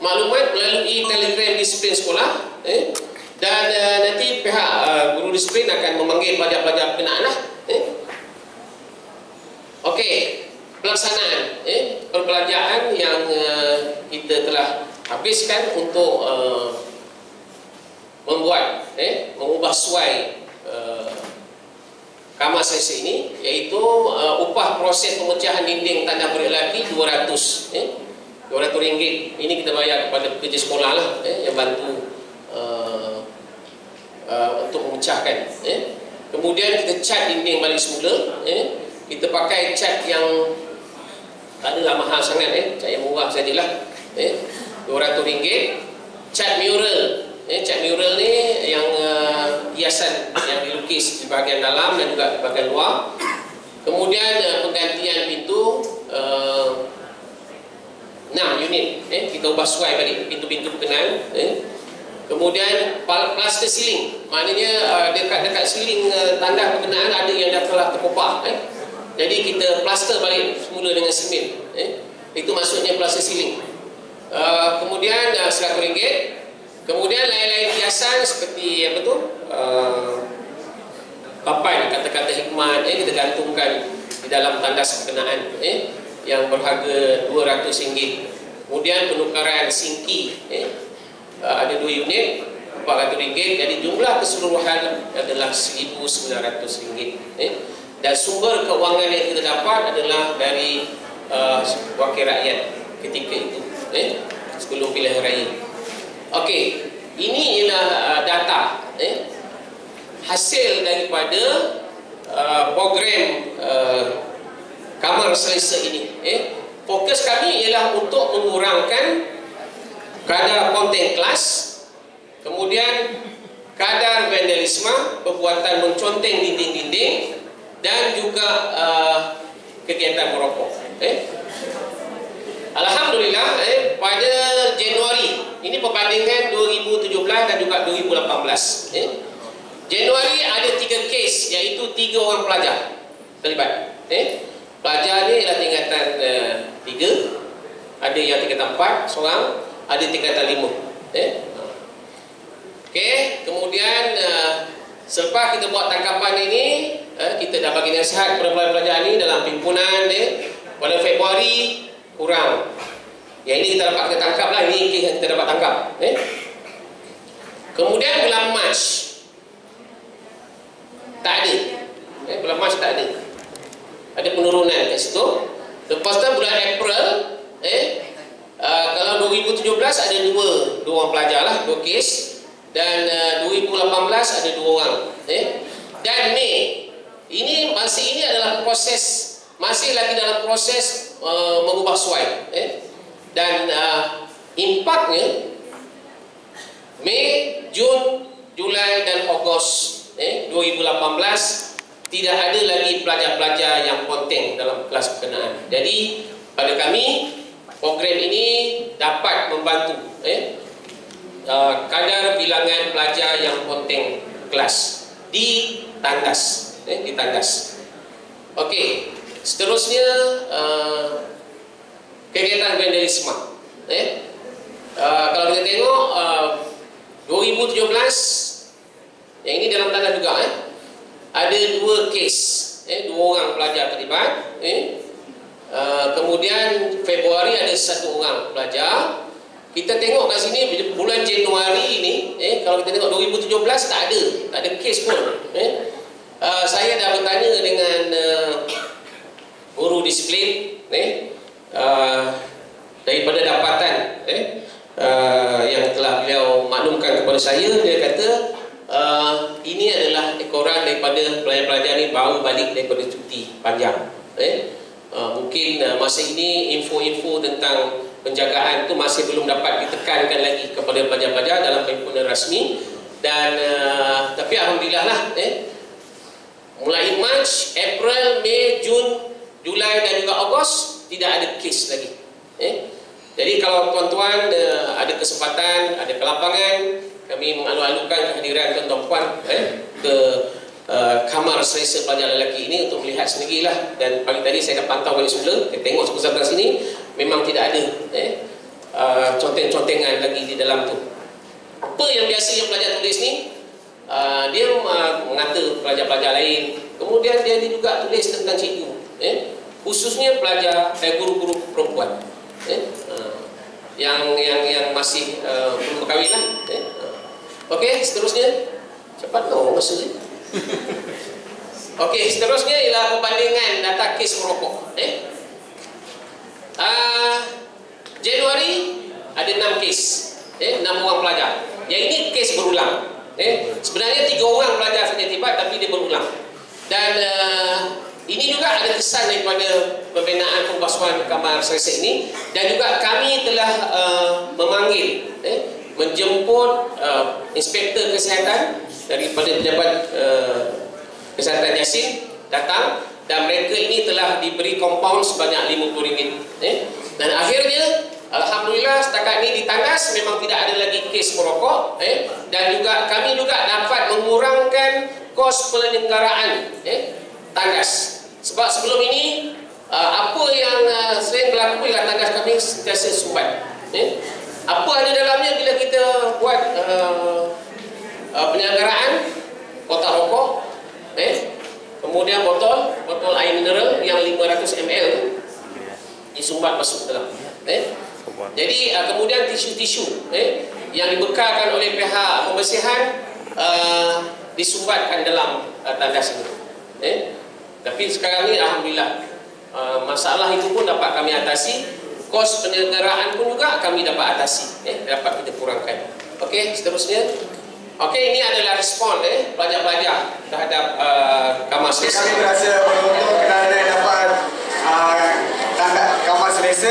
maklumat melalui telegram disiplin sekolah, dan nanti pihak guru disiplin akan memanggil pelajar-pelajar berkenaan lah. Okey, pelaksanaan perbelanjaan yang kita telah habiskan untuk mengubah suai kamar sesi ini, iaitu upah proses pemecahan dinding tanah berat lelaki RM200. Ini kita bayar kepada pekerja sekolah lah, yang bantu untuk memecahkan. Kemudian kita cat dinding balik semula. Kita pakai cat yang tak adalah mahal sangat, cat yang murah sajalah, RM200. Cat mural, cat mural ni yang hiasan yang dilukis di bahagian dalam dan juga di bahagian luar. Kemudian penggantian pintu 6 unit, kita ubah suai balik pintu-pintu berkenaan. Kemudian plaster ceiling, maknanya dekat-dekat ceiling tandas berkenaan ada yang dah telah terkopah, jadi kita plaster balik semula dengan semen. Itu maksudnya plaster ceiling. Kemudian RM100. Kemudian lain-lain hiasan seperti apa tu, papan kata-kata hikmat, kita gantungkan di dalam tandas berkenaan, yang berharga RM200. Kemudian penukaran sinki, ada 2 unit RM400. Jadi jumlah keseluruhan adalah RM1,900. Dan sumber keuangan yang kita dapat adalah dari wakil rakyat ketika itu, sebelum pilihan raya. Okey, ini ialah data hasil daripada program kamar selesa ini. Fokus kami ialah untuk mengurangkan kadar konten kelas, kemudian kadar vandalisme, perbuatan menconteng dinding-dinding, dan juga kegiatan merokok. Alhamdulillah, pada Januari, ini perbandingan 2017 dan juga 2018. Januari ada 3 kes, iaitu 3 orang pelajar terlibat. Pelajar ni ialah tingkatan 3, ada yang tingkatan 4 seorang, ada tingkatan 5. Okey, kemudian selepas kita buat tangkapan ini, kita dah bagi nasihat kepada pelajar ini dalam himpunan. Pada Februari kurang, yang ini kita dapat kita tangkap lah, ini kes yang kita dapat tangkap. Kemudian bulan Mac tak ada, bulan Mac tak ada, ada penurunan kat situ. Lepas tu bulan April, kalau 2017 ada 2 orang pelajar lah, 2 kes, dan 2018 ada 2 orang. Dan Mei ini masih, ini adalah proses, masih lagi dalam proses mengubah suai, dan impaknya Mei, Jun, Julai dan Ogos 2018 tidak ada lagi pelajar-pelajar yang konteng dalam kelas berkenaan. Jadi pada kami, program ini dapat membantu kadar bilangan pelajar yang konteng kelas di tandas, di tandas. Okey, seterusnya kegiatan vandalisme. Kalau kita tengok 2017, yang ini dalam tandas juga, ada 2 kes, 2 orang pelajar terlibat. Kemudian Februari ada 1 orang pelajar. Kita tengok kat sini bulan Januari ini, kalau kita tengok 2017 tak ada kes pun. Saya dah bertanya dengan guru disiplin, daripada dapatan yang telah beliau maklumkan kepada saya, dia kata ini adalah ekoran daripada pelajar-pelajar ni baru balik daripada cuti panjang. Mungkin masa ini info-info tentang penjagaan tu masih belum dapat ditekankan lagi kepada pelajar-pelajar dalam himpunan rasmi. Dan tapi alhamdulillah lah, mulai Mac, April, Mei, Jun, Julai dan juga Ogos tidak ada kes lagi. Jadi kalau tuan-tuan ada kesempatan, ada kelapangan, kami mengalu-alukan kehadiran tuan-tuan ke kamar selesa pelajar lelaki ini untuk melihat sendirilah. Dan pagi tadi saya dah pantau balik semula, saya tengok sebelah sini memang tidak ada conteng-contengan lagi di dalam tu. Apa yang biasa yang pelajar tulis ni, dia mengata pelajar-pelajar lain, kemudian dia juga tulis tentang cikgu, khususnya pelajar guru-guru perempuan, yang masih belum berkahwin lah. Okey, seterusnya cepat masa ni. Okey, seterusnya ialah perbandingan data kes merokok. Januari ada 6 kes, 6 orang pelajar. Yang ini kes berulang. Sebenarnya 3 orang pelajar saja tiba, tapi dia berulang. Dan ini juga ada kesan daripada pembinaan pembasuhan kamar selesa ini. Dan juga kami telah memanggil, menjemput inspektor kesihatan daripada pejabat kesihatan Jasin datang, dan mereka ini telah diberi kompaun sebanyak RM50. Dan akhirnya alhamdulillah setakat ini di Tandas memang tidak ada lagi kes merokok, dan juga kami juga dapat mengurangkan kos penyelenggaraan Tandas. Sebab sebelum ini apa yang sering berlaku ialah Tandas kami sentiasa sumbat. Apa ada dalamnya bila kita buat penyelenggaraan? Kotak rokok, kemudian botol air mineral yang 500 ml disumbat masuk dalam. Jadi kemudian tisu-tisu yang dibekalkan oleh pihak pembersihan disumbatkan dalam Tandas ini. Tapi sekarang ni alhamdulillah masalah itu pun dapat kami atasi, kos penyelenggaraan pun juga kami dapat atasi, dapat kita kurangkan. Okey, seterusnya. Okey, ini adalah respon pelajar-pelajar terhadap kamar selesa. Kami berasa beruntung kerana dapat kamar selesa,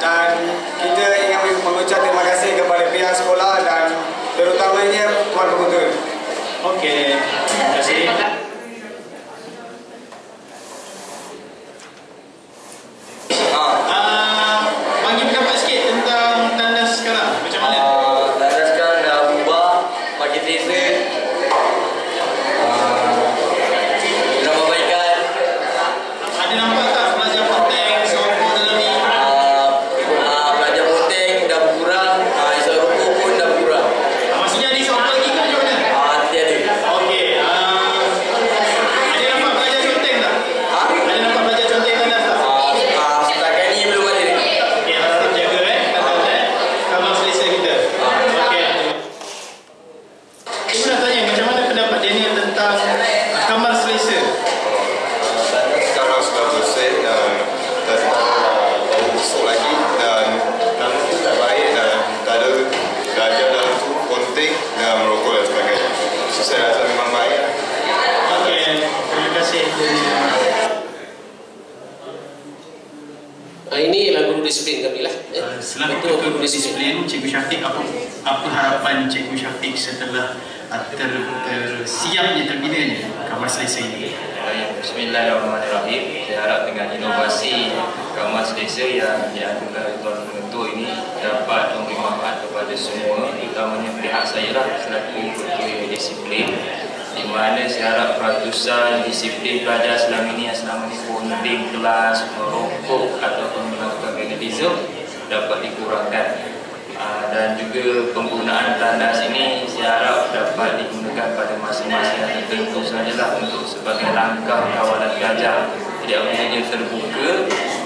dan kita ingin mengucap terima kasih kepada pihak sekolah dan terutamanya Tuan Pengutul. Okey, terima kasih. Bagi pendapat sikit tentang Tandas sekarang, macam mana? Tandas sekarang dah berubah, makin selesa, dah perbaikan. Ada nampak tak pelajar ponteng, serokok dalam ni? Pelajar ponteng dah berkurang, isap rokok pun dah berkurang. Maksudnya ada seorang lagi ke macam mana? Nanti ada. Okey, ada nampak pelajar conteng tak? Ada nampak pelajar conteng Tandas tak? Setakat ni belum ada. Okey, harap jaga kamar selesa kita. Okey. Ibu nak tanya macam mana pendapat Daniel tentang kamar selesa? Tandas sekarang sudah bersih dan tak bau busuk lagi, dan dalam tu tak baik, dan tak ada belajar dalam tu penting dan merokok dan sebagainya. So, saya rasa memang baik. Okey, terima kasih. Ini ialah guru disiplin kami lah. Selaku Ketua Disiplin, Cikgu Syafiq, apa harapan Cikgu Syafiq setelah siapnya terbinanya kamar selesa ini? Bismillahirrahmanirrahim. Saya harap dengan inovasi kamar selesa yang diatur oleh Tuan Pengetua ini dapat memberi manfaat kepada semua, terutamanya pihak saya lah selaku Ketua Disiplin, di mana saya harap peratusan disiplin pelajar selama ini yang selama ini bonding kelas, merokok ataupun melakukan vandalisme dapat dikurangkan. Dan juga penggunaan Tandas ini saya harap dapat digunakan pada masa-masa yang tertentu sajalah untuk sebagai langkah kawalan pelajar. Jadi apabila terbuka,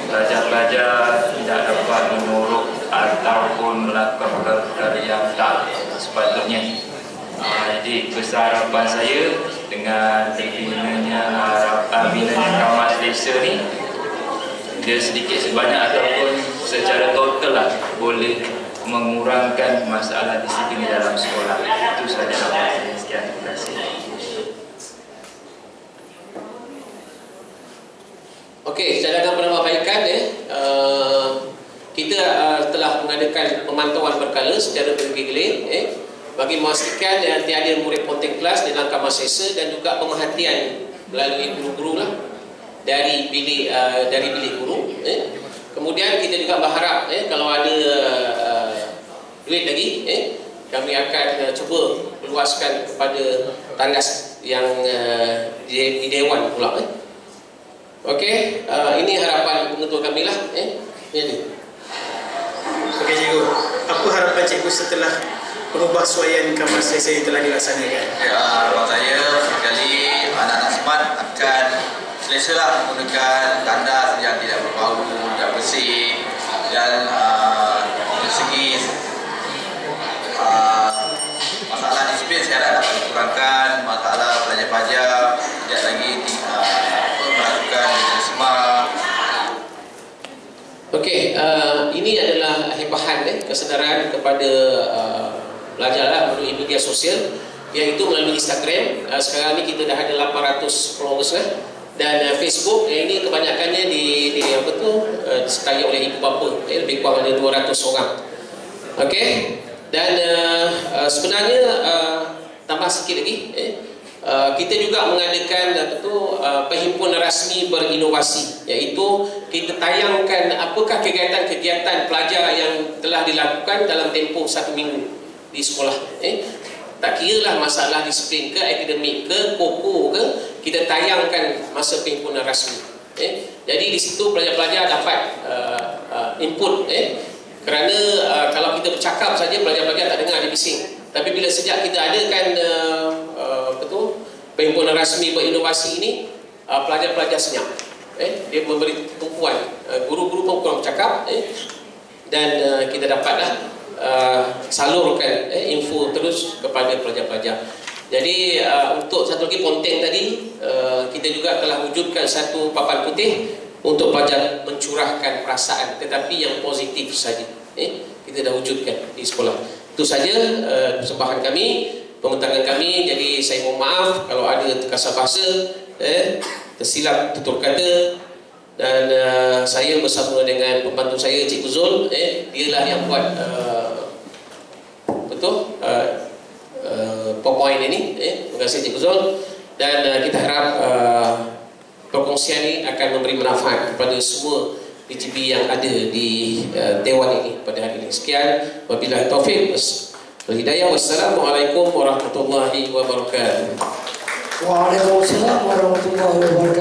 pelajar-pelajar tidak dapat menyuruh ataupun melakukan perkara-perkara yang tak sepatutnya. Jadi besar harapan saya dengan binanya kamar selesa ni, dia sedikit sebanyak ataupun secara total lah boleh mengurangkan masalah disiplin di dalam sekolah. Itu saja harapan saya. Sekian, terima kasih. Okey, cadangan penambahbaikan kita telah mengadakan pemantauan berkala secara bergilir bagi memastikan tiada murid ponteng kelas dalam kamar selesa, dan juga pemerhatian melalui guru-guru lah dari bilik guru. Kemudian kita juga berharap kalau ada duit lagi, kami akan cuba luaskan kepada Tandas yang di Dewan pula. Okey, ini harapan pengetua kami lah. Ini. Okey cikgu, apa harapan cikgu setelah pengubahsuaian kamar selesa yang telah dilaksanakan? Ya, harapan saya sekali anak-anak SMART akan selesalah menggunakan tandas yang tidak berbau, tidak bersih, dan dari segi masalah disiplin saya harap dapat dikurangkan, masalah pelajar-pelajar tidak lagi melakukan semua. Okey, ini adalah hebahan kesedaran kepada pelajar melalui media sosial, iaitu melalui Instagram. Sekarang ni kita dah ada 800 followers dan Facebook ini kebanyakannya disertai oleh ibu bapa, lebih kurang ada 200 orang. Okey, dan sebenarnya tambah sikit lagi, kita juga mengadakan perhimpunan rasmi berinovasi, iaitu kita tayangkan apakah kegiatan-kegiatan pelajar yang telah dilakukan dalam tempoh 1 minggu di sekolah. Tak kiralah masalah disiplin ke, akademik ke, koko ke, kita tayangkan masa perhimpunan rasmi. Jadi di situ pelajar-pelajar dapat input. Kerana kalau kita bercakap saja, pelajar-pelajar tak dengar, dia bising. Tapi bila sejak kita adakan perhimpunan rasmi berinovasi ini, pelajar-pelajar senyap. Dia memberi tumpuan, guru-guru pun kurang bercakap, dan kita dapatlah salurkan info terus kepada pelajar-pelajar. Jadi untuk satu lagi ponteng tadi, kita juga telah wujudkan satu papan putih untuk pelajar mencurahkan perasaan, tetapi yang positif saja. Kita dah wujudkan di sekolah. Itu saja persembahan kami, pembentangan kami. Jadi saya mohon maaf kalau ada terkasar bahasa, tersilap tutur kata. Dan saya bersama dengan pembantu saya Cikgu Zul, dialah yang buat PowerPoint ini. Terima kasih Cikgu Zul. Dan kita harap perkongsian ini akan memberi manfaat kepada semua PGB yang ada di Dewan ini pada hari ini. Sekian, wabillahi taufiq wal hidayah. Wassalamualaikum warahmatullahi wabarakatuh. Waalaikumsalam warahmatullahi wabarakatuh.